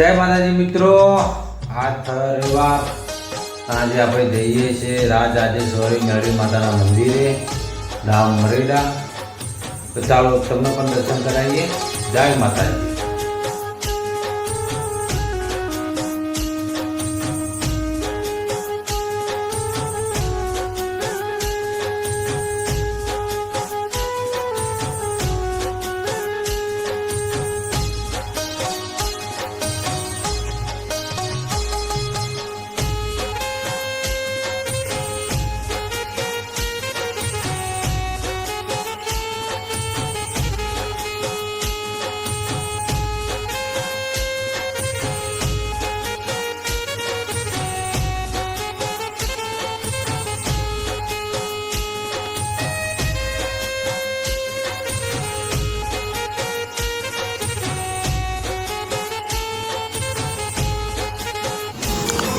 જય માતાજી મિત્રો, આ રવિવાર સાંજે આપણે જઈએ છીએ રાજરાજેશ્વરી મેરડી માતાના મંદિરે ધામ મરેડા. તો ચાલો તમને પણ દર્શન કરાવીએ. જય માતાજી.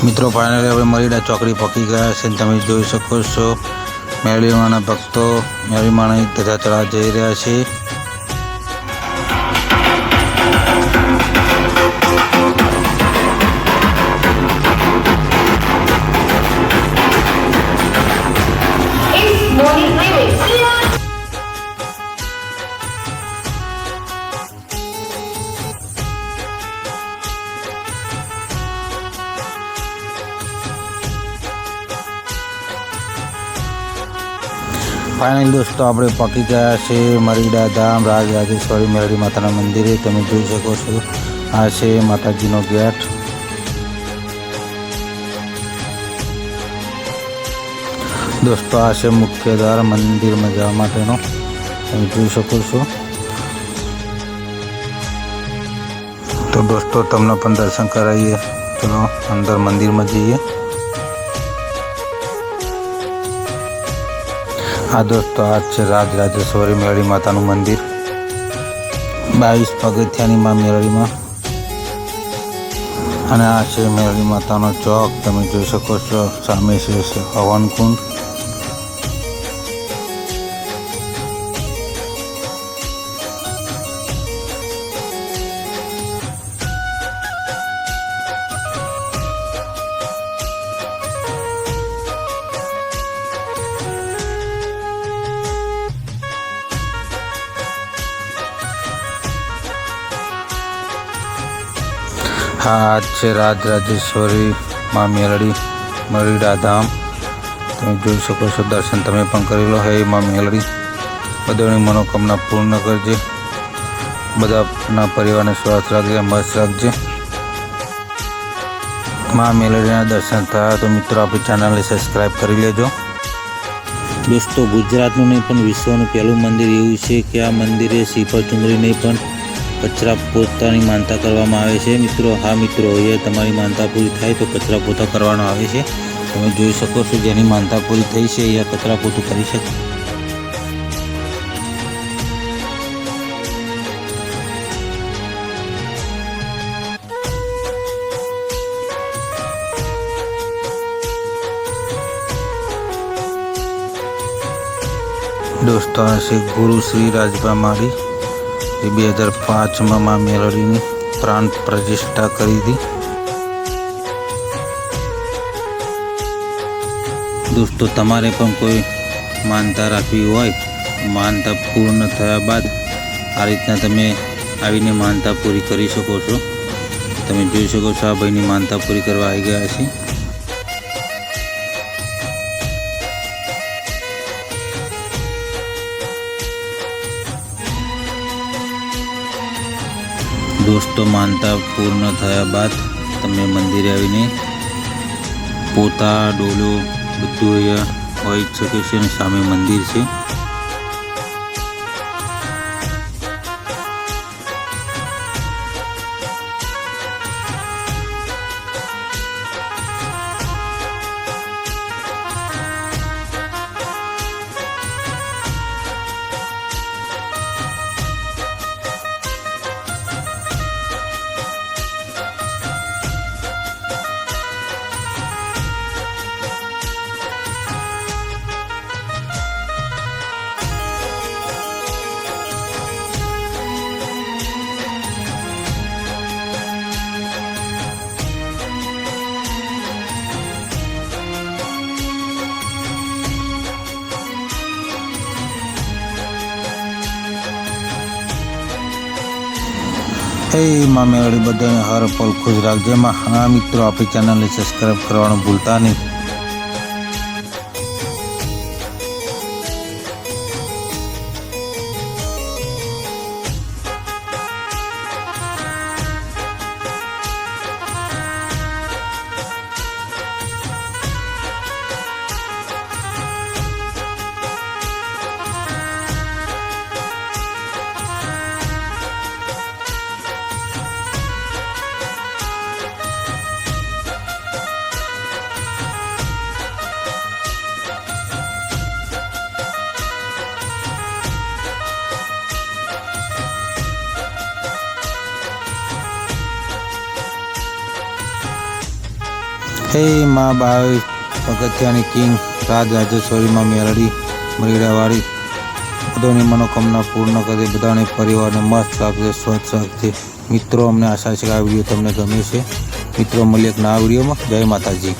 મિત્રો ફાઇનલી હવે મરીડા ચોકડી પહોંચી ગયા છે. તમે જોઈ શકો છો મેરડીમાના ભક્તો મેરડીમાની ધજા ચડા જઈ રહ્યા છે. ફાઇનલ દોસ્તો આપણે પહોંચી ગયા છે મરીડા ધામ રાજરાજેશ્વરી મેરડી માતાના મંદિરે. તમે જોઈ શકો છો આ છે માતાજીનો ગેટ. દોસ્તો આ છે મુખ્ય દ્વાર મંદિરમાં જવા માટેનો. તમે જોઈ શકો છો. તો દોસ્તો તમને પણ દર્શન કરાવીએ. ચલો અંદર મંદિરમાં જઈએ. આ દોસ્તો આ છે રાજરાજેશ્વરી મેરડી માતાનું મંદિર. 22 પગથિયાની માં મેરડીમાં. અને આ છે મેરડી માતાનો ચોક. તમે જોઈ શકો છો સામે છે હવનકુંડ. હા છે રાજરાજેશ્વરી માં મેરડી મરીડા ધામ. તમે જોઈ શકો છો. દર્શન તમે પણ કરી લો. હે માં મેરડી બધાની મનોકામના પૂર્ણ કરજે. બધાના પરિવારને સ્વાસ્થ્ય રાખજે, મસ્ત રાખજે. માં મેરડીના દર્શન થયા તો મિત્રો આપણી ચેનલને સબસ્ક્રાઈબ કરી લેજો. દોસ્તો ગુજરાતનું નહીં પણ વિશ્વનું પહેલું મંદિર એવું છે કે આ મંદિરે શ્રીફળ ચુંદડી નહીં પણ કચરા પોતાની માનતા કરવામાં આવે છે. મિત્રો હા મિત્રો, અહીંયા તમારી માનતા પૂરી થાય તો કચરા પોતા કરવાનો આવે છે. તમે જોઈ શકો છો જેની માનતા પૂરી થઈ છે અહીંયા કચરા પોતું કરી શકે. દોસ્તો આ છે ગુરુ શ્રી રાજભા માળી. 2005માં માં મેરડીની પ્રાણ પ્રતિષ્ઠા કરી હતી. દોસ્તો તમારે પણ કોઈ માનતા રાખવી હોય, માનતા પૂર્ણ થયા બાદ આ રીતના તમે આવીને માનતા પૂરી કરી શકો છો. તમે જોઈ શકો છો આ ભાઈની માનતા પૂરી કરવા આવી ગયા છે. દોસ્તો માનતા પૂર્ણ થયા બાદ તમે મંદિરે આવીને પોતા ડોલો બધું અહીંયા હોઈ શકે છે. અને સામે મંદિર છે. હે માં મેળવી બધાને હર પલ ખુશ રાખજે માં. હા મિત્રો, આપણી ચેનલને સબસ્ક્રાઈબ કરવાનું ભૂલતા નહીં. હે માં બાવી પગથિયાની કિંગ રાજરાજેશ્વરીમાં મેળડી મરીડાવાળી બધાની મનોકામના પૂર્ણ કરે, બધાને પરિવારને મસ્ત રાખજે, સ્વચ્છ રાખજે. મિત્રો, અમને આશા છે કે આ વિડીયો તમને ગમે છે. મિત્રો, મળીએ એક નવા વિડીયોમાં. જય માતાજી.